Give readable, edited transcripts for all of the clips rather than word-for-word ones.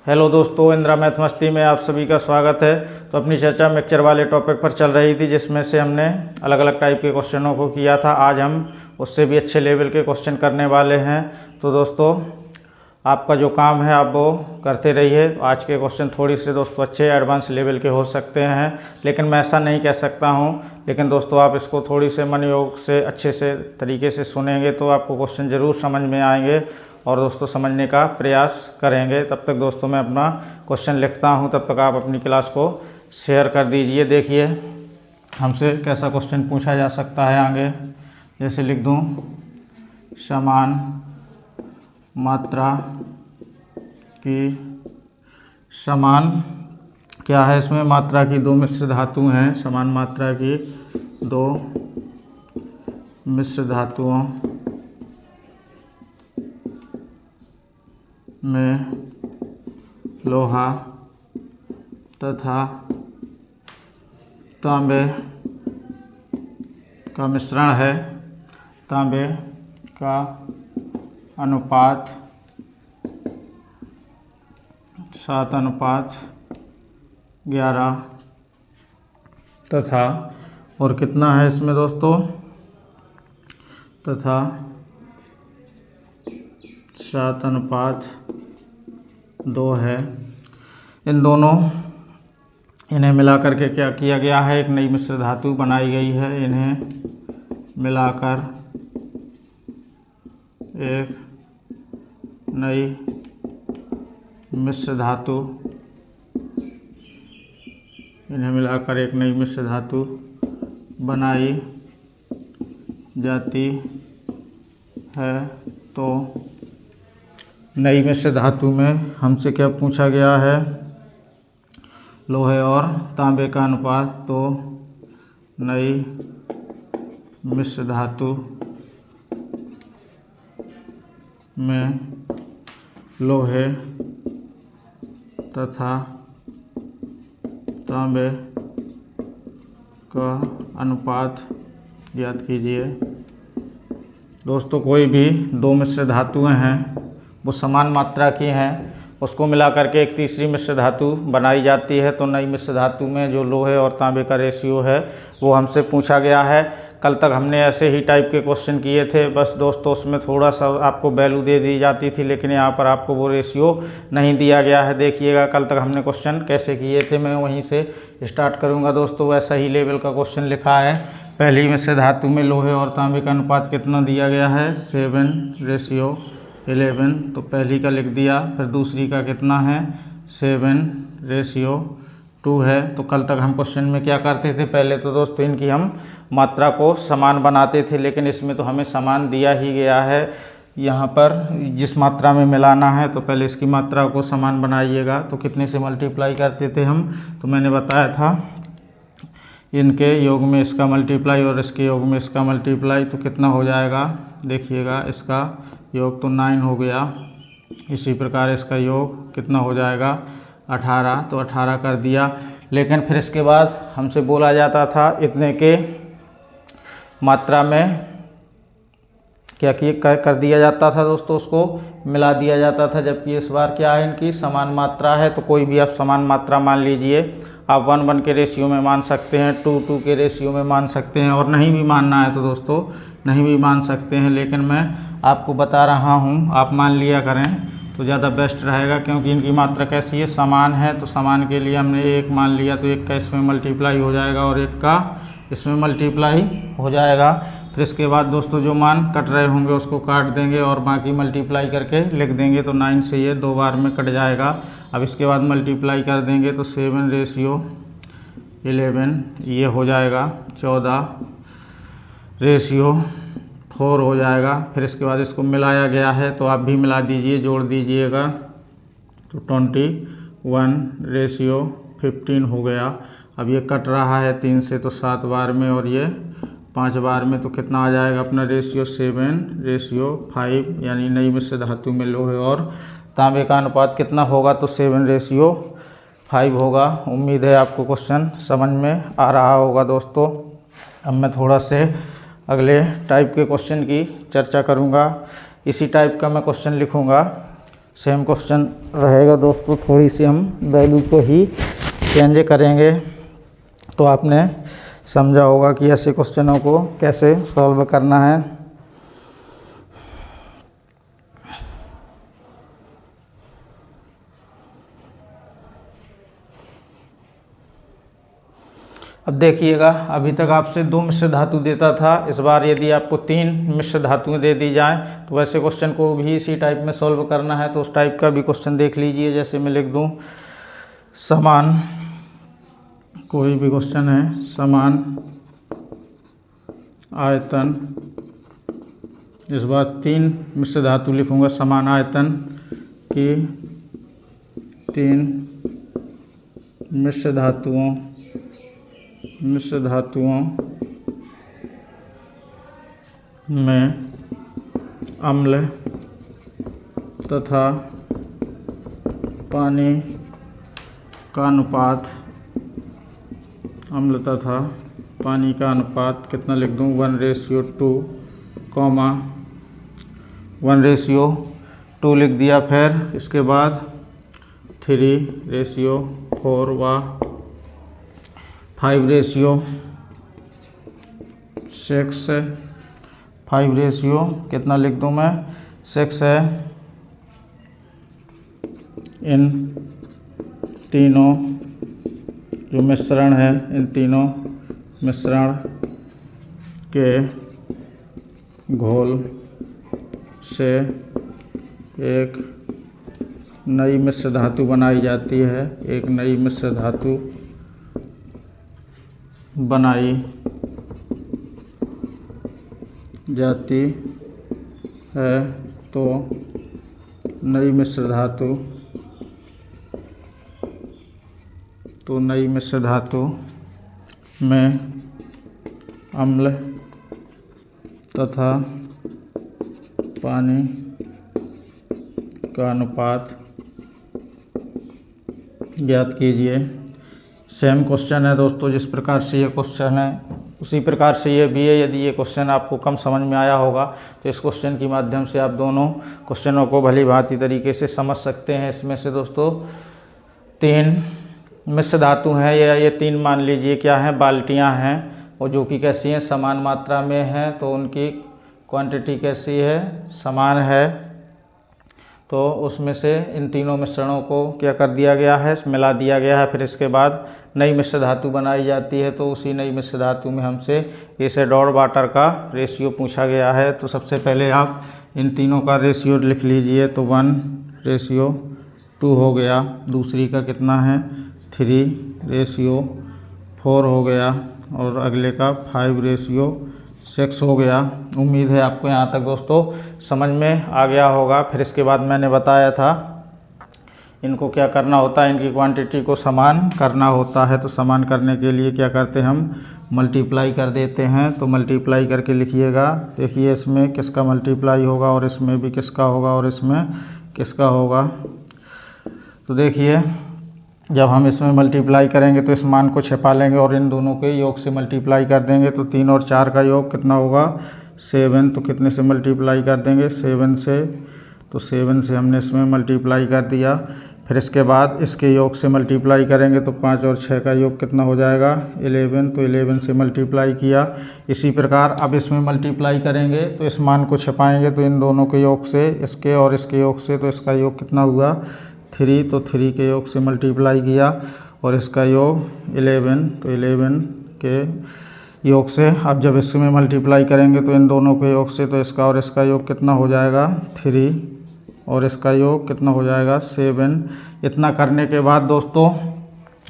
Hello दोस्तों, Indira math मस्ती में आप सभी का स्वागत है। तो अपनी चर्चा मिक्सचर वाले टॉपिक पर चल रही थी, जिसमें से हमने अलग अलग टाइप के क्वेश्चनों को किया था। आज हम उससे भी अच्छे लेवल के क्वेश्चन करने वाले हैं। तो दोस्तों, आपका जो काम है आप वो करते रहिए। आज के क्वेश्चन थोड़ी से दोस्तों अच्छे एडवांस लेवल के हो सकते हैं, लेकिन मैं ऐसा नहीं कह सकता हूँ। लेकिन दोस्तों, आप इसको थोड़ी से मन योग से अच्छे से तरीके से सुनेंगे तो आपको क्वेश्चन ज़रूर समझ में आएंगे और दोस्तों समझने का प्रयास करेंगे। तब तक दोस्तों मैं अपना क्वेश्चन लिखता हूँ, तब तक आप अपनी क्लास को शेयर कर दीजिए। देखिए हमसे कैसा क्वेश्चन पूछा जा सकता है आगे। जैसे लिख दूँ, समान मात्रा की समान क्या है, इसमें मात्रा की दो मिश्र धातु हैं। समान मात्रा की दो मिश्र धातुओं में लोहा तथा तांबे का मिश्रण है। तांबे का अनुपात 7:11 तथा और कितना है इसमें दोस्तों, तथा 7:2 है। इन दोनों इन्हें मिलाकर के क्या किया गया है, एक नई मिश्र धातु बनाई गई है। इन्हें मिलाकर एक नई मिश्र धातु बनाई जाती है। तो नई मिश्र धातु में हमसे क्या पूछा गया है, लोहे और तांबे का अनुपात। तो नई मिश्र धातु में लोहे तथा तांबे का अनुपात ज्ञात कीजिए। दोस्तों, कोई भी दो मिश्र धातुएं हैं वो समान मात्रा की हैं, उसको मिला करके एक तीसरी मिश्र धातु बनाई जाती है। तो नई मिश्र धातु में जो लोहे और तांबे का रेशियो है वो हमसे पूछा गया है। कल तक हमने ऐसे ही टाइप के क्वेश्चन किए थे, बस दोस्तों उसमें थोड़ा सा आपको वैल्यू दे दी जाती थी, लेकिन यहाँ पर आपको वो रेशियो नहीं दिया गया है। देखिएगा कल तक हमने क्वेश्चन कैसे किए थे, मैं वहीं से स्टार्ट करूँगा। दोस्तों वैसा ही लेवल का क्वेश्चन लिखा है। पहली मिश्र धातु में लोहे और तांबे का अनुपात कितना दिया गया है, 7:11। तो पहली का लिख दिया। फिर दूसरी का कितना है, 7:2 है। तो कल तक हम क्वेश्चन में क्या करते थे, पहले तो दोस्तों इनकी हम मात्रा को समान बनाते थे, लेकिन इसमें तो हमें समान दिया ही गया है। यहाँ पर जिस मात्रा में मिलाना है तो पहले इसकी मात्रा को समान बनाइएगा। तो कितने से मल्टीप्लाई करते थे हम, तो मैंने बताया था इनके योग में इसका मल्टीप्लाई और इसके योग में इसका मल्टीप्लाई। तो कितना हो जाएगा, देखिएगा इसका योग तो 9 हो गया। इसी प्रकार इसका योग कितना हो जाएगा, 18। तो 18 कर दिया। लेकिन फिर इसके बाद हमसे बोला जाता था इतने के मात्रा में क्या कर दिया जाता था दोस्तों, उसको मिला दिया जाता था। जबकि इस बार क्या है, इनकी समान मात्रा है। तो कोई भी आप समान मात्रा मान लीजिए। आप 1:1 के रेशियो में मान सकते हैं, 2:2 के रेशियो में मान सकते हैं, और नहीं भी मानना है तो दोस्तों नहीं भी मान सकते हैं। लेकिन मैं आपको बता रहा हूँ, आप मान लिया करें तो ज़्यादा बेस्ट रहेगा, क्योंकि इनकी मात्रा कैसी है, समान है। तो समान के लिए हमने एक मान लिया, तो एक का इसमें मल्टीप्लाई हो जाएगा और एक का इसमें मल्टीप्लाई हो जाएगा। फिर इसके बाद दोस्तों जो मान कट रहे होंगे उसको काट देंगे और बाकी मल्टीप्लाई करके लिख देंगे। तो 9 से ये 2 बार में कट जाएगा। अब इसके बाद मल्टीप्लाई कर देंगे तो 7:11 ये हो जाएगा, 14:4 हो जाएगा। फिर इसके बाद इसको मिलाया गया है, तो आप भी मिला दीजिए, जोड़ दीजिएगा। तो 21:15 हो गया। अब ये कट रहा है 3 से, तो 7 बार में और ये 5 बार में। तो कितना आ जाएगा अपना रेशियो, 7:5। यानी नई मिश्र धातु में लोहे और तांबे का अनुपात कितना होगा, तो 7:5 होगा। उम्मीद है आपको क्वेश्चन समझ में आ रहा होगा दोस्तों। अब मैं थोड़ा से अगले टाइप के क्वेश्चन की चर्चा करूंगा। इसी टाइप का मैं क्वेश्चन लिखूंगा सेम क्वेश्चन रहेगा दोस्तों, थोड़ी सी हम वैल्यू को ही चेंज करेंगे। तो आपने समझा होगा कि ऐसे क्वेश्चनों को कैसे सॉल्व करना है। अब देखिएगा, अभी तक आपसे 2 मिश्र धातु देता था, इस बार यदि आपको 3 मिश्र धातुएं दे दी जाएं तो वैसे क्वेश्चन को भी इसी टाइप में सॉल्व करना है। तो उस टाइप का भी क्वेश्चन देख लीजिए। जैसे मैं लिख दूं समान, कोई भी क्वेश्चन है, समान आयतन, इस बार 3 मिश्र धातु लिखूंगा, समान आयतन की 3 मिश्र धातुओं में अम्ल तथा पानी का अनुपात, अम्ल तथा पानी का अनुपात कितना लिख दूं, 1:2, 1:2 लिख दिया। फिर इसके बाद 3:4 व 5:6, 5 कितना लिख दूं मैं, 6 है। इन तीनों जो मिश्रण है, इन तीनों मिश्रण के घोल से एक नई मिश्र धातु बनाई जाती है, एक नई मिश्र धातु बनाई जाती है। तो नई मिश्र धातु में अम्ल तथा पानी का अनुपात ज्ञात कीजिए। सेम क्वेश्चन है दोस्तों, जिस प्रकार से ये क्वेश्चन है उसी प्रकार से ये भी है। यदि ये क्वेश्चन आपको कम समझ में आया होगा तो इस क्वेश्चन के माध्यम से आप दोनों क्वेश्चनों को भली भांति तरीके से समझ सकते हैं। इसमें से दोस्तों 3 मिश्र धातु हैं, या ये 3 मान लीजिए क्या हैं, बाल्टियां हैं, और जो कि कैसी हैं, समान मात्रा में हैं। तो उनकी क्वांटिटी कैसी है, समान है। तो उसमें से इन तीनों मिश्रणों को क्या कर दिया गया है, मिला दिया गया है। फिर इसके बाद नई मिश्र धातु बनाई जाती है। तो उसी नई मिश्र धातु में हमसे एसिड और वाटर का रेशियो पूछा गया है। तो सबसे पहले आप इन तीनों का रेशियो लिख लीजिए। तो 1:2 हो गया, दूसरी का कितना है, 3:4 हो गया, और अगले का 5:6 हो गया। उम्मीद है आपको यहाँ तक दोस्तों समझ में आ गया होगा। फिर इसके बाद मैंने बताया था इनको क्या करना होता है, इनकी क्वांटिटी को समान करना होता है। तो समान करने के लिए क्या करते हैं, हम मल्टीप्लाई कर देते हैं। तो मल्टीप्लाई करके लिखिएगा। देखिए इसमें किसका मल्टीप्लाई होगा, और इसमें भी किसका होगा, और इसमें किसका होगा। तो देखिए जब हम इसमें मल्टीप्लाई करेंगे तो इस मान को छिपा लेंगे और इन दोनों के योग से मल्टीप्लाई कर देंगे। तो 3 और 4 का योग कितना होगा, 7। तो कितने से मल्टीप्लाई कर देंगे, 7 से। तो 7 से हमने इसमें मल्टीप्लाई कर दिया। फिर इसके बाद इसके योग से मल्टीप्लाई करेंगे तो 5 और 6 का योग कितना हो जाएगा, 11। तो 11 से मल्टीप्लाई किया। इसी प्रकार अब इसमें मल्टीप्लाई करेंगे तो इस मान को छिपाएंगे तो इन दोनों के योग से, इसके और इसके योग से, तो इसका योग कितना हुआ, 3। तो 3 के योग से मल्टीप्लाई किया और इसका योग 11। तो 11 के योग से अब जब इसमें मल्टीप्लाई करेंगे तो इन दोनों के योग से, तो इसका और इसका योग कितना हो जाएगा, 3, और इसका योग कितना हो जाएगा, 7। इतना करने के बाद दोस्तों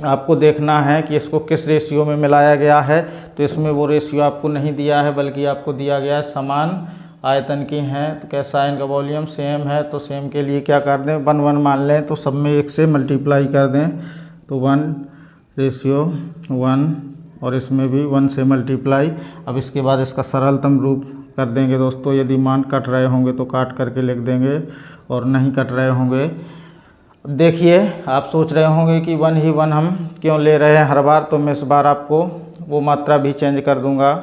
आपको देखना है कि इसको किस रेशियो में मिलाया गया है। तो इसमें वो रेशियो आपको नहीं दिया है, बल्कि आपको दिया गया है समान आयतन की हैं। तो कैसा है, इनका वॉल्यूम सेम है। तो सेम के लिए क्या कर दें, 1:1 मान लें। तो सब में 1 से मल्टीप्लाई कर दें। तो 1:1, और इसमें भी 1 से मल्टीप्लाई। अब इसके बाद इसका सरलतम रूप कर देंगे दोस्तों। यदि मान कट रहे होंगे तो काट करके लिख देंगे, और नहीं कट रहे होंगे। देखिए आप सोच रहे होंगे कि 1 ही 1 हम क्यों ले रहे हैं हर बार। तो मैं इस बार आपको वो मात्रा भी चेंज कर दूंगा,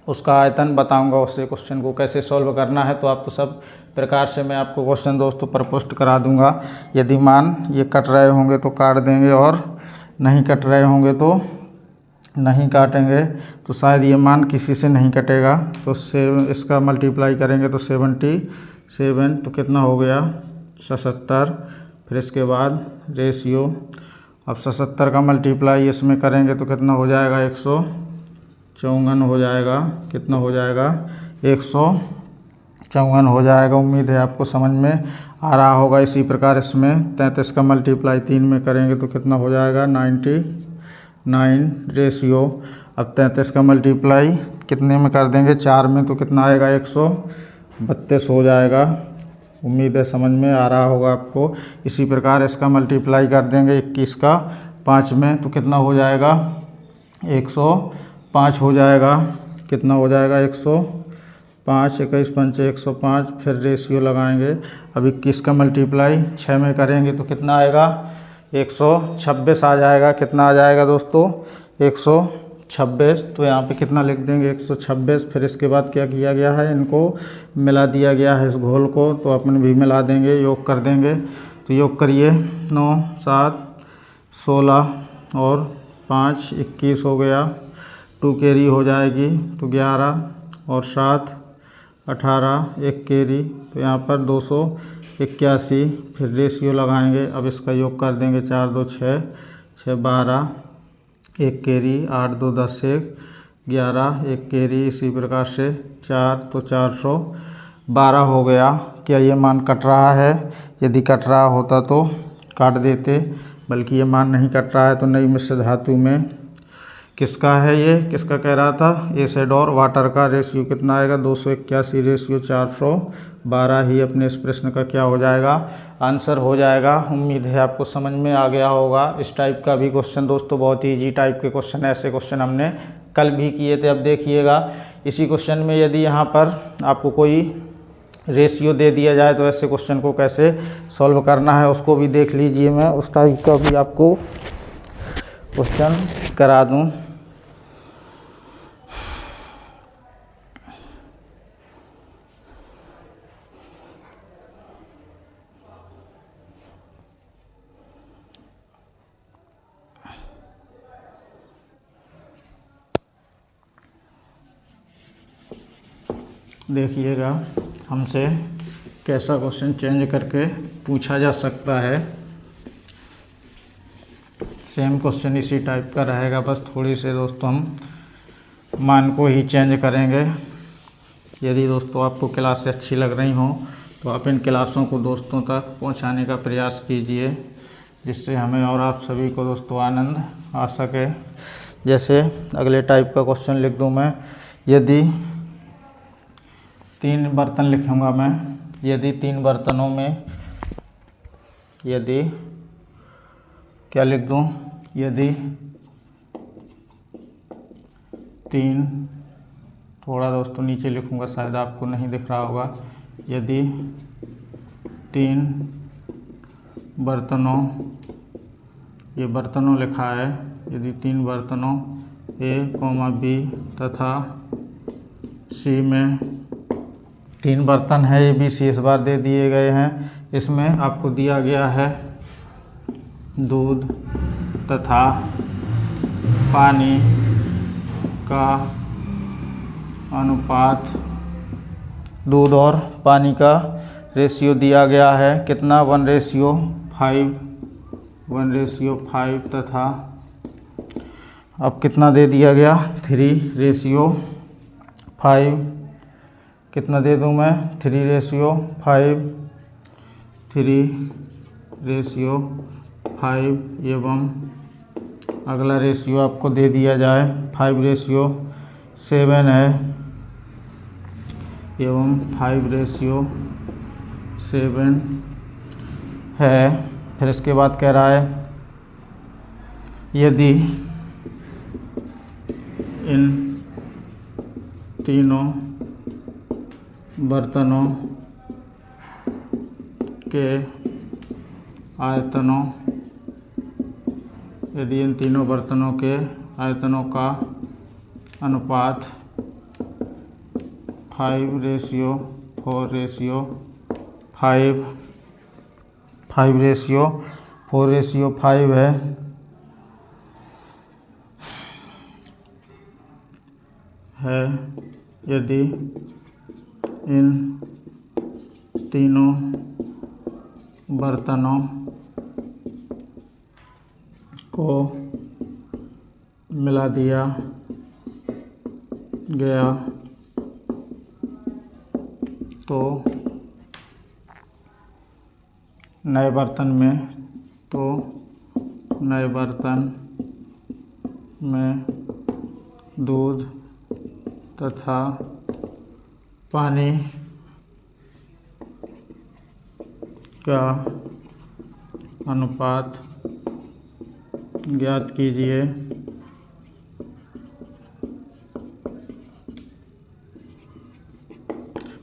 उसका आयतन बताऊंगा, उससे क्वेश्चन को कैसे सॉल्व करना है। तो आप तो सब प्रकार से मैं आपको क्वेश्चन दोस्तों प्रपोस्ट करा दूंगा। यदि मान ये कट रहे होंगे तो काट देंगे और नहीं कट रहे होंगे तो नहीं काटेंगे। तो शायद ये मान किसी से नहीं कटेगा, तो इसका मल्टीप्लाई करेंगे तो 77, तो कितना हो गया 77। फिर इसके बाद रेशियो, अब 77 का मल्टीप्लाई इसमें करेंगे तो कितना हो जाएगा 154 हो जाएगा। कितना हो जाएगा 154 हो जाएगा। उम्मीद है आपको समझ में आ रहा होगा। इसी प्रकार इसमें 33 का मल्टीप्लाई 3 में करेंगे तो कितना हो जाएगा 99 रेशियो। अब 33 का मल्टीप्लाई कितने में कर देंगे 4 में, तो कितना आएगा 132 हो जाएगा। उम्मीद है समझ में आ रहा होगा आपको। इसी प्रकार इसका मल्टीप्लाई कर देंगे 21 का 5 में, तो कितना हो जाएगा 105 हो जाएगा। कितना हो जाएगा 105, 21 पंचे 105। फिर रेशियो लगाएंगे। अब 21 का मल्टीप्लाई 6 में करेंगे तो कितना आएगा 126 आ जाएगा। कितना आ जाएगा दोस्तों 126। तो यहाँ पे कितना लिख देंगे 126। फिर इसके बाद क्या किया गया है, इनको मिला दिया गया है इस घोल को, तो अपन भी मिला देंगे, योग कर देंगे। तो योग करिए 9 7 16 और 5 21 हो गया। 2 कैरी हो जाएगी तो 11 और 7 18, 1 कैरी, तो यहाँ पर 281। फिर रेशियो लगाएंगे। अब इसका योग कर देंगे 4 2 6 6 12, 1 कैरी, 8 2 10 1 11, 1 कैरी। इसी प्रकार से 4 तो 412 हो गया। क्या ये मान कट रहा है? यदि कट रहा होता तो काट देते, बल्कि ये मान नहीं कट रहा है। तो नई मिश्र धातु में किसका है, ये किसका कह रहा था, एसिड और वाटर का रेशियो कितना आएगा 281 रेशियो 412 ही अपने इस प्रश्न का क्या हो जाएगा, आंसर हो जाएगा। उम्मीद है आपको समझ में आ गया होगा। इस टाइप का भी क्वेश्चन दोस्तों, बहुत ही ईजी टाइप के क्वेश्चन, ऐसे क्वेश्चन हमने कल भी किए थे। अब देखिएगा इसी क्वेश्चन में यदि यहाँ पर आपको कोई रेशियो दे दिया जाए तो ऐसे क्वेश्चन को कैसे सॉल्व करना है उसको भी देख लीजिए। मैं उस टाइप का भी आपको क्वेश्चन करा दूं। देखिएगा हमसे कैसा क्वेश्चन चेंज करके पूछा जा सकता है। सेम क्वेश्चन इसी टाइप का रहेगा, बस थोड़ी से दोस्तों हम मान को ही चेंज करेंगे। यदि दोस्तों आपको क्लास अच्छी लग रही हो तो आप इन क्लासों को दोस्तों तक पहुंचाने का प्रयास कीजिए, जिससे हमें और आप सभी को दोस्तों आनंद आ सके। जैसे अगले टाइप का क्वेश्चन लिख दूं मैं, यदि 3 बर्तन लिखूँगा मैं, यदि 3 बर्तनों में, यदि क्या लिख दूँ, यदि 3, थोड़ा दोस्तों नीचे लिखूँगा, शायद आपको नहीं दिख रहा होगा। यदि 3 बर्तनों, ये बर्तनों लिखा है, यदि 3 बर्तनों A, B तथा C में 3 बर्तन है, A B C इस बार दे दिए गए हैं। इसमें आपको दिया गया है दूध तथा पानी का अनुपात, दूध और पानी का रेशियो दिया गया है कितना 1:5, 1:5 तथा अब कितना दे दिया गया 3:5। कितना दे दूं मैं 3:5, 3:5 एवं अगला रेशियो आपको दे दिया जाए 5:7 है एवं 5:7 है। फिर इसके बाद कह रहा है यदि इन तीनों बर्तनों के आयतनों, यदि इन तीनों बर्तनों के आयतनों का अनुपात 5:4 4:5 है। यदि इन तीनों बर्तनों को मिला दिया गया तो नए बर्तन में दूध तथा पानी का अनुपात ज्ञात कीजिए।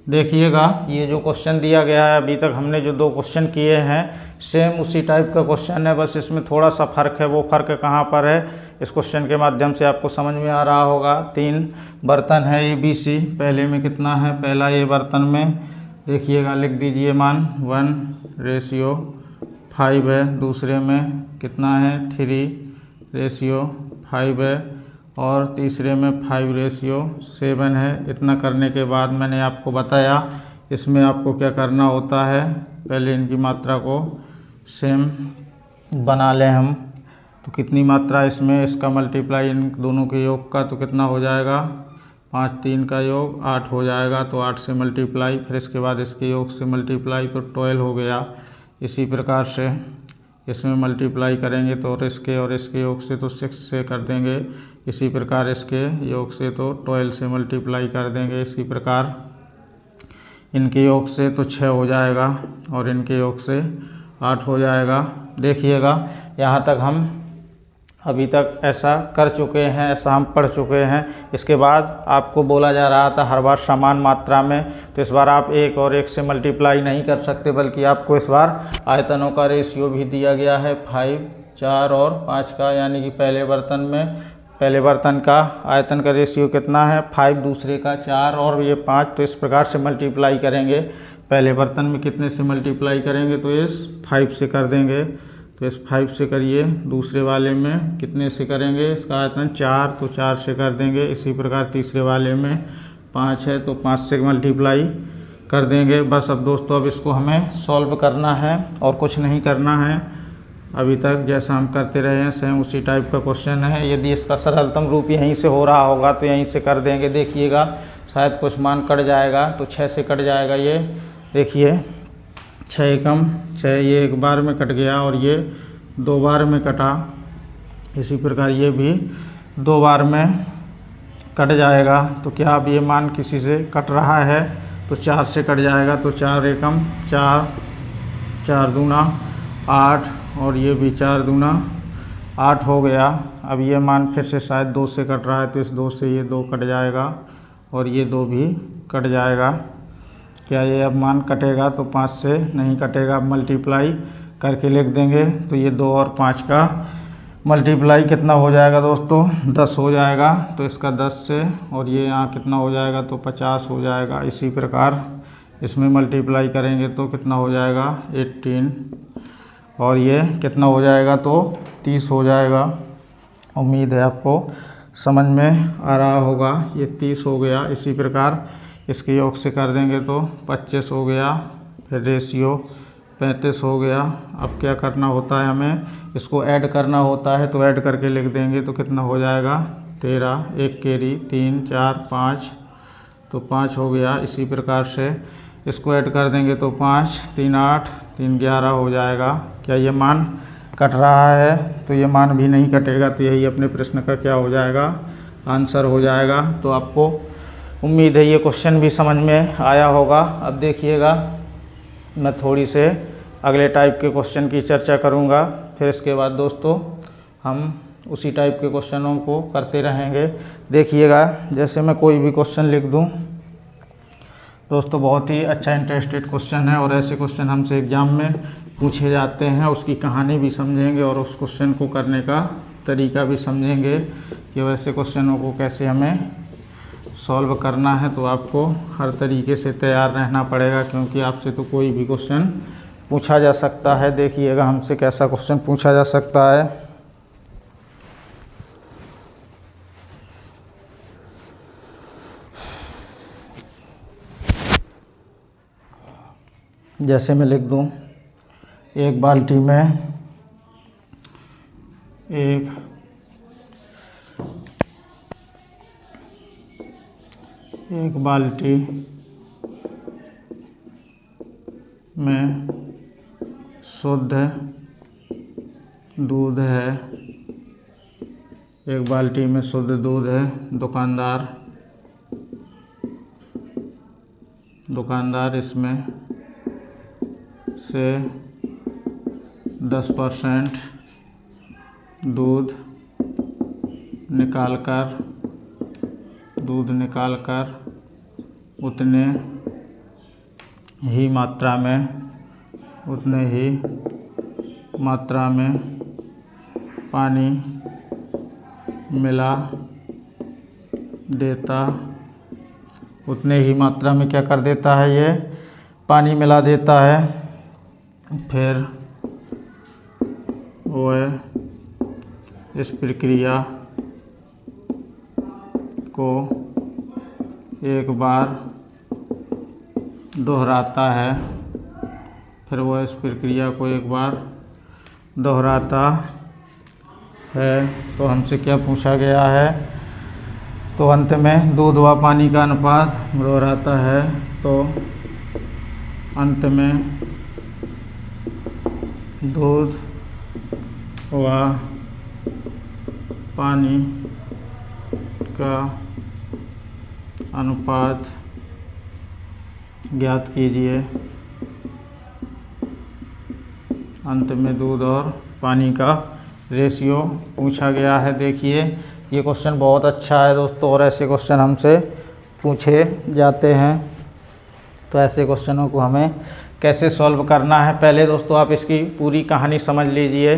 देखिएगा, ये जो क्वेश्चन दिया गया है, अभी तक हमने जो 2 क्वेश्चन किए हैं सेम उसी टाइप का क्वेश्चन है, बस इसमें थोड़ा सा फ़र्क है। वो फ़र्क कहाँ पर है, इस क्वेश्चन के माध्यम से आपको समझ में आ रहा होगा। 3 बर्तन है ABC, पहले में कितना है, पहला ये बर्तन में देखिएगा, लिख दीजिए मान 1:5 है। दूसरे में कितना है, 3:5 है। और तीसरे में 5:7 है। इतना करने के बाद मैंने आपको बताया इसमें आपको क्या करना होता है, पहले इनकी मात्रा को सेम बना लें हम। तो कितनी मात्रा इसमें, इसका मल्टीप्लाई इन दोनों के योग का तो कितना हो जाएगा, 5 3 का योग 8 हो जाएगा। तो 8 से मल्टीप्लाई, फिर इसके बाद इसके योग से मल्टीप्लाई तो 12 हो गया। इसी प्रकार से इसमें मल्टीप्लाई करेंगे तो और इसके योग से तो 6 से कर देंगे। इसी प्रकार इसके योग से तो 12 से मल्टीप्लाई कर देंगे। इसी प्रकार इनके योग से तो 6 हो जाएगा और इनके योग से 8 हो जाएगा। देखिएगा, यहाँ तक हम अभी तक ऐसा कर चुके हैं, ऐसा हम पढ़ चुके हैं। इसके बाद आपको बोला जा रहा था हर बार समान मात्रा में, तो इस बार आप 1 और 1 से मल्टीप्लाई नहीं कर सकते, बल्कि आपको इस बार आयतनों का रेशियो भी दिया गया है 5, 4 और 5 का। यानी कि पहले बर्तन का आयतन का रेशियो कितना है, 5, दूसरे का 4 और ये 5। तो इस प्रकार से मल्टीप्लाई करेंगे। पहले बर्तन में कितने से मल्टीप्लाई करेंगे, तो इस 5 से कर देंगे। तो इस 5 से करिए। दूसरे वाले में कितने से करेंगे, इसका आयतन 4, तो 4 से कर देंगे। इसी प्रकार तीसरे वाले में 5 है तो 5 से मल्टीप्लाई कर देंगे। बस अब दोस्तों, अब इसको हमें सॉल्व करना है और कुछ नहीं करना है। अभी तक जैसा हम करते रहे हैं सेम उसी टाइप का क्वेश्चन है। यदि इसका सरलतम रूप यहीं से हो रहा होगा तो यहीं से कर देंगे। देखिएगा, शायद कुछ मान कट जाएगा, तो 6 से कट जाएगा। ये देखिए 6 एकम 6, ये एक बार में कट गया और ये 2 बार में कटा। इसी प्रकार ये भी 2 बार में कट जाएगा। तो क्या अब ये मान किसी से कट रहा है, तो 4 से कट जाएगा। तो 4 एकम 4, 4 दूना 8 और ये भी 4 दूना 8 हो गया। अब ये मान फिर से शायद 2 से कट रहा है, तो इस 2 से ये 2 कट जाएगा और ये 2 भी कट जाएगा। क्या ये अब मान कटेगा, तो 5 से नहीं कटेगा। अब मल्टीप्लाई करके लिख देंगे। तो ये 2 और 5 का मल्टीप्लाई कितना हो जाएगा दोस्तों, 10 हो जाएगा। तो इसका 10 से और ये यहाँ कितना हो जाएगा, तो 50 हो जाएगा। इसी प्रकार इसमें मल्टीप्लाई करेंगे तो कितना हो जाएगा, 18 और ये कितना हो जाएगा, तो 30 हो जाएगा। उम्मीद है आपको समझ में आ रहा होगा। ये 30 हो गया। इसी प्रकार इसके योग से कर देंगे तो 25 हो गया। फिर रेशियो 35 हो गया। अब क्या करना होता है, हमें इसको ऐड करना होता है। तो ऐड करके लिख देंगे तो कितना हो जाएगा, 13, 1 केरी 3, 4, 5, तो 5 हो गया। इसी प्रकार से इसको ऐड कर देंगे तो 5, 3, 8, 3, 11 हो जाएगा। क्या ये मान कट रहा है, तो ये मान भी नहीं कटेगा। तो यही अपने प्रश्न का क्या हो जाएगा, आंसर हो जाएगा। तो आपको उम्मीद है ये क्वेश्चन भी समझ में आया होगा। अब देखिएगा, मैं थोड़ी से अगले टाइप के क्वेश्चन की चर्चा करूँगा। फिर इसके बाद दोस्तों हम उसी टाइप के क्वेश्चनों को करते रहेंगे। देखिएगा, जैसे मैं कोई भी क्वेश्चन लिख दूँ दोस्तों, बहुत ही अच्छा इंटरेस्टेड क्वेश्चन है और ऐसे क्वेश्चन हमसे एग्ज़ाम में पूछे जाते हैं। उसकी कहानी भी समझेंगे और उस क्वेश्चन को करने का तरीका भी समझेंगे कि वैसे क्वेश्चनों को कैसे हमें सॉल्व करना है तो आपको हर तरीके से तैयार रहना पड़ेगा, क्योंकि आपसे तो कोई भी क्वेश्चन पूछा जा सकता है। देखिएगा हमसे कैसा क्वेश्चन पूछा जा सकता है। जैसे मैं लिख दूं, एक बाल्टी में एक बाल्टी में शुद्ध दूध है, एक बाल्टी में शुद्ध दूध है। दुकानदार इसमें से 10% दूध निकालकर उतने ही मात्रा में पानी मिला देता, उतने ही मात्रा में क्या कर देता है, ये पानी मिला देता है। फिर वह इस प्रक्रिया को एक बार दोहराता है। तो हमसे क्या पूछा गया है, तो अंत में दूध व पानी का अनुपात दोहराता है। तो अंत में दूध व पानी का अनुपात ज्ञात कीजिए। अंत में दूध और पानी का रेशियो पूछा गया है। देखिए ये क्वेश्चन बहुत अच्छा है दोस्तों, और ऐसे क्वेश्चन हमसे पूछे जाते हैं। तो ऐसे क्वेश्चनों को हमें कैसे सॉल्व करना है, पहले दोस्तों आप इसकी पूरी कहानी समझ लीजिए।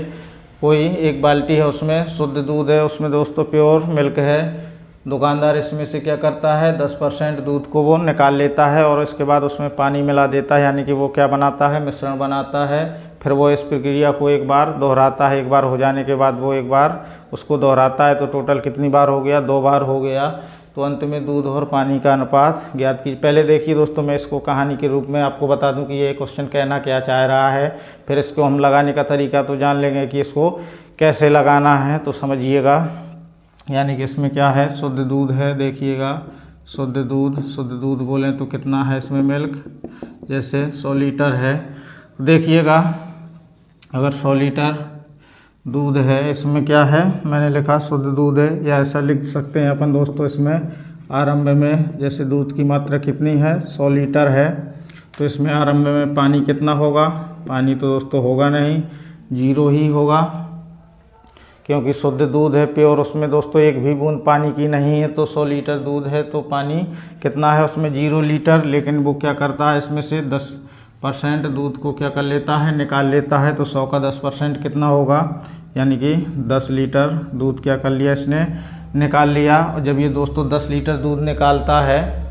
कोई एक बाल्टी है, उसमें शुद्ध दूध है, उसमें दोस्तों प्योर मिल्क है। दुकानदार इसमें से क्या करता है, 10% दूध को वो निकाल लेता है और इसके बाद उसमें पानी मिला देता है, यानी कि वो क्या बनाता है, मिश्रण बनाता है। फिर वो इस प्रक्रिया को एक बार दोहराता है। एक बार हो जाने के बाद वो एक बार उसको दोहराता है। तो टोटल कितनी बार हो गया, 2 बार हो गया। तो अंत में दूध और पानी का अनुपात ज्ञात कीजिए। पहले देखिए दोस्तों, मैं इसको कहानी के रूप में आपको बता दूं कि ये क्वेश्चन कहना क्या चाह रहा है। फिर इसको हम लगाने का तरीका तो जान लेंगे कि इसको कैसे लगाना है, तो समझिएगा। यानी कि इसमें क्या है, शुद्ध दूध है। देखिएगा शुद्ध दूध बोलें तो कितना है इसमें मिल्क, जैसे 100 लीटर है। देखिएगा अगर 100 लीटर दूध है, इसमें क्या है, मैंने लिखा शुद्ध दूध है, या ऐसा लिख सकते हैं अपन दोस्तों। इसमें आरंभ में जैसे दूध की मात्रा कितनी है, 100 लीटर है, तो इसमें आरंभ में पानी कितना होगा, पानी तो दोस्तों होगा नहीं, 0 ही होगा, क्योंकि शुद्ध दूध है प्योर, उसमें दोस्तों एक भी बूंद पानी की नहीं है। तो 100 लीटर दूध है तो पानी कितना है उसमें, 0 लीटर। लेकिन वो क्या करता है, इसमें से 10% दूध को क्या कर लेता है, निकाल लेता है। तो 100 का 10% कितना होगा, यानी कि 10 लीटर दूध क्या कर लिया इसने, निकाल लिया। और जब ये दोस्तों 10 लीटर दूध निकालता है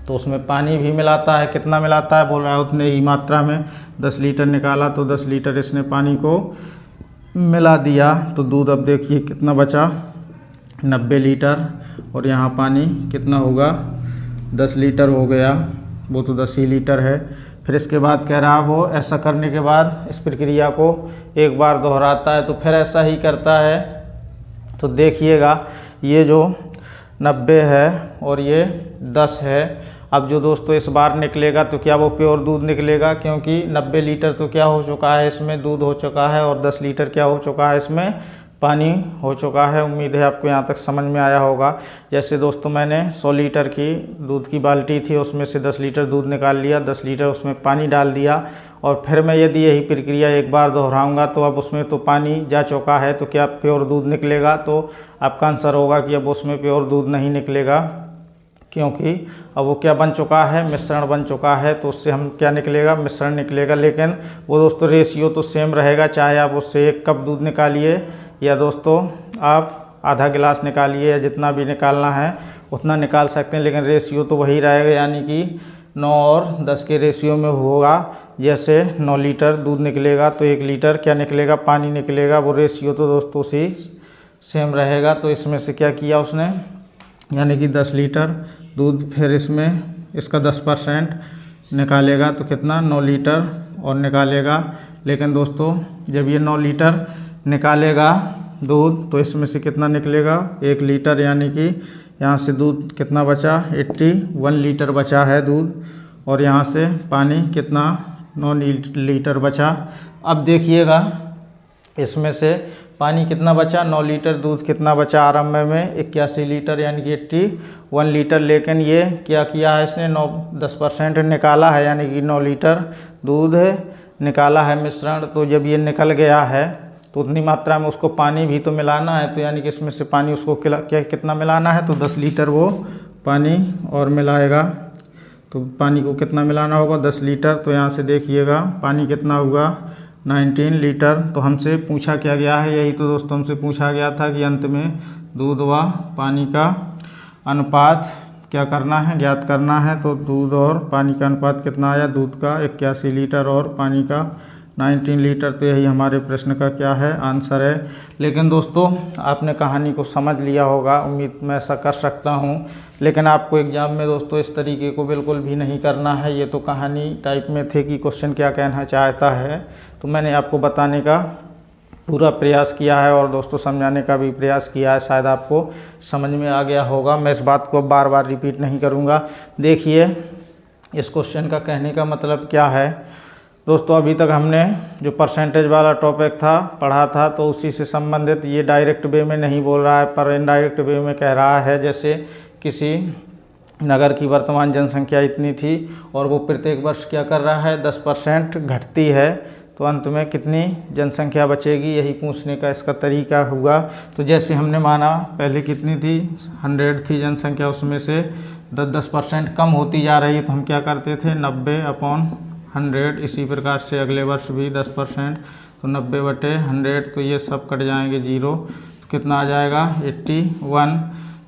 तो उसमें पानी भी मिलाता है। कितना मिलाता है, बोल रहा है उतने ही मात्रा में। 10 लीटर निकाला तो 10 लीटर इसने पानी को मिला दिया। तो दूध अब देखिए कितना बचा, 90 लीटर, और यहाँ पानी कितना होगा, 10 लीटर हो गया, वो तो 10 ही लीटर है। फिर इसके बाद कह रहा वो ऐसा करने के बाद इस प्रक्रिया को एक बार दोहराता है, तो फिर ऐसा ही करता है। तो देखिएगा ये जो 90 है और ये 10 है, अब जो दोस्तों इस बार निकलेगा तो क्या वो प्योर दूध निकलेगा, क्योंकि 90 लीटर तो क्या हो चुका है, इसमें दूध हो चुका है, और 10 लीटर क्या हो चुका है, इसमें पानी हो चुका है। उम्मीद है आपको यहाँ तक समझ में आया होगा। जैसे दोस्तों मैंने 100 लीटर की दूध की बाल्टी थी, उसमें से 10 लीटर दूध निकाल लिया, 10 लीटर उसमें पानी डाल दिया, और फिर मैं यदि यही प्रक्रिया एक बार दोहराऊंगा तो अब उसमें तो पानी जा चुका है, तो क्या प्योर दूध निकलेगा। तो आपका आंसर होगा कि अब उसमें प्योर दूध नहीं निकलेगा, क्योंकि अब वो क्या बन चुका है, मिश्रण बन चुका है। तो उससे हम क्या निकलेगा, मिश्रण निकलेगा। लेकिन वो दोस्तों रेशियो तो सेम रहेगा, चाहे आप उससे 1 कप दूध निकालिए या दोस्तों आप आधा गिलास निकालिए या जितना भी निकालना है उतना निकाल सकते हैं, लेकिन रेशियो तो वही रहेगा, यानी कि 9 और 10 के रेशियो में होगा। जैसे 9 लीटर दूध निकलेगा तो 1 लीटर क्या निकलेगा, पानी निकलेगा। वो रेशियो तो दोस्तों उसी सेम रहेगा। तो इसमें से क्या किया उसने, यानी कि 10 लीटर दूध, फिर इसमें इसका 10% निकालेगा तो कितना 9 लीटर और निकालेगा। लेकिन दोस्तों जब ये 9 लीटर निकालेगा दूध तो इसमें से कितना निकलेगा 1 लीटर, यानी कि यहाँ से दूध कितना बचा 81 लीटर बचा है दूध, और यहाँ से पानी कितना 9 लीटर बचा। अब देखिएगा इसमें से पानी कितना बचा 9 लीटर, दूध कितना बचा आरंभ में 81 लीटर यानी कि 81 लीटर। लेकिन ये क्या किया है इसने 10% निकाला है, यानी कि 9 लीटर दूध निकाला है मिश्रण। तो जब ये निकल गया है तो उतनी मात्रा में उसको पानी भी तो मिलाना है, तो यानी कि इसमें से पानी उसको कितना मिलाना है, तो 10 लीटर वो पानी और मिलाएगा। तो पानी को कितना मिलाना होगा 10 लीटर। तो यहाँ से देखिएगा पानी कितना हुआ 19 लीटर। तो हमसे पूछा क्या गया है, यही तो दोस्तों हमसे पूछा गया था कि अंत में दूध व पानी का अनुपात क्या करना है, ज्ञात करना है। तो दूध और पानी का अनुपात कितना आया, दूध का 81 लीटर और पानी का 19 लीटर। तो यही हमारे प्रश्न का क्या है, आंसर है। लेकिन दोस्तों आपने कहानी को समझ लिया होगा, उम्मीद मैं ऐसा कर सकता हूँ। लेकिन आपको एग्ज़ाम में दोस्तों इस तरीके को बिल्कुल भी नहीं करना है। ये तो कहानी टाइप में थे कि क्वेश्चन क्या कहना चाहता है, तो मैंने आपको बताने का पूरा प्रयास किया है और दोस्तों समझाने का भी प्रयास किया है। शायद आपको समझ में आ गया होगा। मैं इस बात को बार बार रिपीट नहीं करूँगा। देखिए इस क्वेश्चन का कहने का मतलब क्या है दोस्तों, अभी तक हमने जो परसेंटेज वाला टॉपिक था पढ़ा था, तो उसी से संबंधित ये डायरेक्ट वे में नहीं बोल रहा है पर इनडायरेक्ट वे में कह रहा है। जैसे किसी नगर की वर्तमान जनसंख्या इतनी थी और वो प्रत्येक वर्ष क्या कर रहा है 10% घटती है, तो अंत में कितनी जनसंख्या बचेगी, यही पूछने का इसका तरीका हुआ। तो जैसे हमने माना पहले कितनी थी 100 थी जनसंख्या, उसमें से 10% कम होती जा रही है, तो हम क्या करते थे 90/100। इसी प्रकार से अगले वर्ष भी 10%, तो 90/100, तो ये सब कट जाएंगे 0, तो कितना आ जाएगा 81।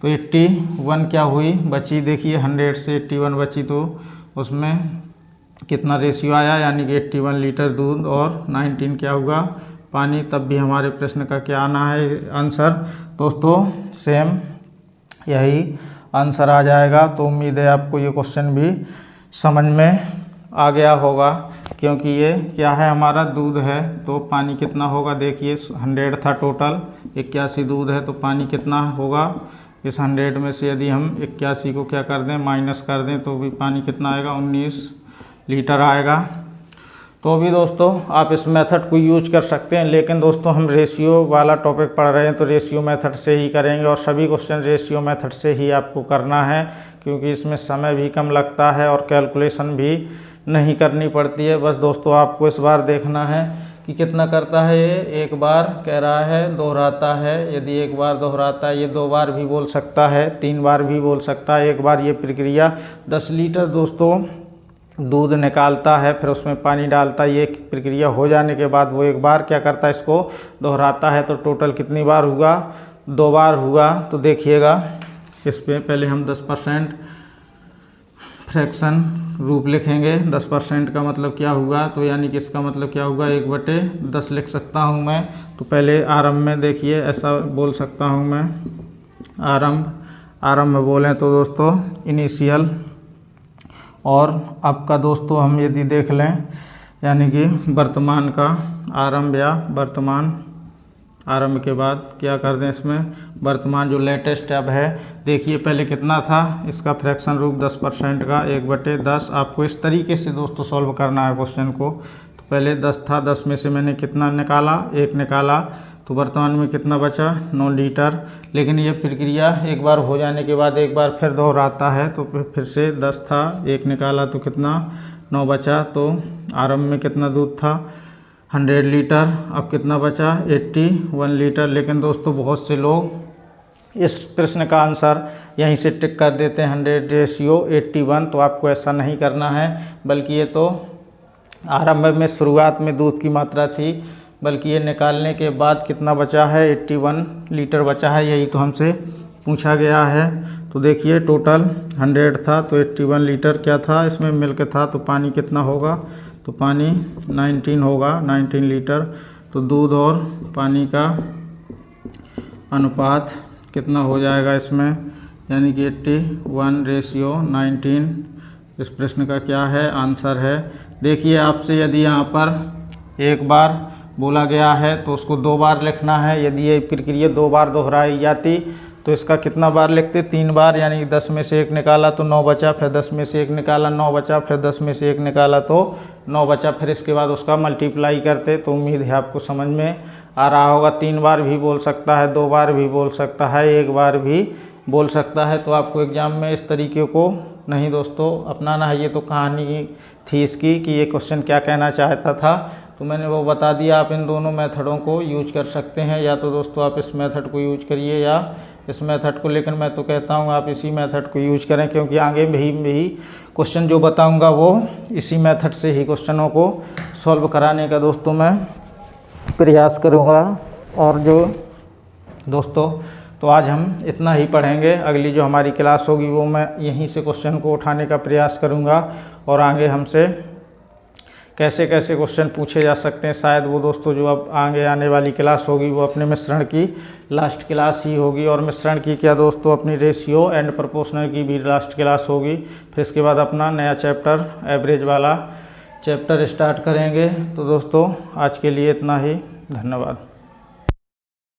तो 81 क्या हुई बची, देखिए 100 से 81 बची, तो उसमें कितना रेशियो आया, यानी कि 81 लीटर दूध और 19 क्या हुआ पानी। तब भी हमारे प्रश्न का क्या आना है आंसर, दोस्तों सेम यही आंसर आ जाएगा। तो उम्मीद है आपको ये क्वेश्चन भी समझ में आ गया होगा, क्योंकि ये क्या है हमारा दूध है, तो पानी कितना होगा, देखिए 100 था टोटल, 81 दूध है, तो पानी कितना होगा इस 100 में से यदि हम 81 को क्या कर दें माइनस कर दें, तो भी पानी कितना आएगा 19 लीटर आएगा। तो भी दोस्तों आप इस मेथड को यूज कर सकते हैं, लेकिन दोस्तों हम रेशियो वाला टॉपिक पढ़ रहे हैं तो रेशियो मेथड से ही करेंगे, और सभी क्वेश्चन रेशियो मेथड से ही आपको करना है, क्योंकि इसमें समय भी कम लगता है और कैलकुलेशन भी नहीं करनी पड़ती है। बस दोस्तों आपको इस बार देखना है कि कितना करता है ये, एक बार कह रहा है दोहराता है, यदि एक बार दोहराता है ये 2 बार भी बोल सकता है, 3 बार भी बोल सकता है। एक बार ये प्रक्रिया 10 लीटर दोस्तों दूध निकालता है, फिर उसमें पानी डालता है, ये प्रक्रिया हो जाने के बाद वो एक बार क्या करता है इसको दोहराता है। तो टोटल कितनी बार हुआ 2 बार हुआ। तो देखिएगा इस पे पहले हम 10% फ्रैक्शन रूप लिखेंगे। 10% का मतलब क्या हुआ, तो यानी कि इसका मतलब क्या होगा 1/10 लिख सकता हूँ मैं। तो पहले आरंभ में देखिए ऐसा बोल सकता हूँ मैं, आरंभ में बोलें तो दोस्तों इनिशियल, और आपका दोस्तों हम यदि देख लें यानी कि वर्तमान का आरंभ या वर्तमान, आरंभ के बाद क्या कर दें इसमें वर्तमान जो लेटेस्ट अब है। देखिए पहले कितना था इसका फ्रैक्शन रूप 10% का 1/10। आपको इस तरीके से दोस्तों सॉल्व करना है क्वेश्चन को। तो पहले 10 था, 10 में से मैंने कितना निकाला 1 निकाला, तो वर्तमान में कितना बचा 9 लीटर। लेकिन ये प्रक्रिया एक बार हो जाने के बाद एक बार फिर दोहराता है, तो फिर से 10 था 1 निकाला तो कितना 9 बचा। तो आरंभ में कितना दूध था 100 लीटर, अब कितना बचा 81 लीटर। लेकिन दोस्तों बहुत से लोग इस प्रश्न का आंसर यहीं से टिक कर देते हैं 100/81। तो आपको ऐसा नहीं करना है, बल्कि ये तो आरंभ में शुरुआत में दूध की मात्रा थी बल्कि ये निकालने के बाद कितना बचा है, 81 लीटर बचा है, यही तो हमसे पूछा गया है। तो देखिए टोटल 100 था तो 81 लीटर क्या था, इसमें मिल्क था, तो पानी कितना होगा, तो पानी 19 होगा, 19 लीटर। तो दूध और पानी का अनुपात कितना हो जाएगा इसमें, यानी कि 81:19 इस प्रश्न का क्या है, आंसर है। देखिए आपसे यदि यहाँ पर एक बार बोला गया है तो उसको 2 बार लिखना है। यदि ये प्रक्रिया 2 बार दोहराई जाती तो इसका कितना बार लिखते, 3 बार, यानी 10 में से 1 निकाला तो 9 बचा, फिर 10 में से 1 निकाला 9 बचा, फिर 10 में से 1 निकाला तो 9 बचा, फिर इसके बाद उसका मल्टीप्लाई करते। तो उम्मीद है आपको समझ में आ रहा होगा। 3 बार भी बोल सकता है, 2 बार भी बोल सकता है, 1 बार भी बोल सकता है। तो आपको एग्ज़ाम में इस तरीके को नहीं दोस्तों अपनाना है। ये तो कहानी थी इसकी कि ये क्वेश्चन क्या कहना चाहता था, तो मैंने वो बता दिया। आप इन दोनों मेथडों को यूज कर सकते हैं, या तो दोस्तों आप इस मेथड को यूज करिए या इस मेथड को, लेकिन मैं तो कहता हूँ आप इसी मेथड को यूज करें, क्योंकि आगे भी क्वेश्चन जो बताऊँगा वो इसी मेथड से ही क्वेश्चनों को सॉल्व कराने का दोस्तों मैं प्रयास करूँगा। और जो दोस्तों तो आज हम इतना ही पढ़ेंगे, अगली जो हमारी क्लास होगी वो मैं यहीं से क्वेश्चन को उठाने का प्रयास करूँगा, और आगे हमसे कैसे कैसे क्वेश्चन पूछे जा सकते हैं शायद वो दोस्तों जो अब आगे आने वाली क्लास होगी वो अपने मिश्रण की लास्ट क्लास ही होगी। और मिश्रण की क्या दोस्तों, अपनी रेशियो एंड प्रोपोर्शनल की भी लास्ट क्लास होगी। फिर इसके बाद अपना नया चैप्टर एवरेज वाला चैप्टर स्टार्ट करेंगे। तो दोस्तों आज के लिए इतना ही, धन्यवाद।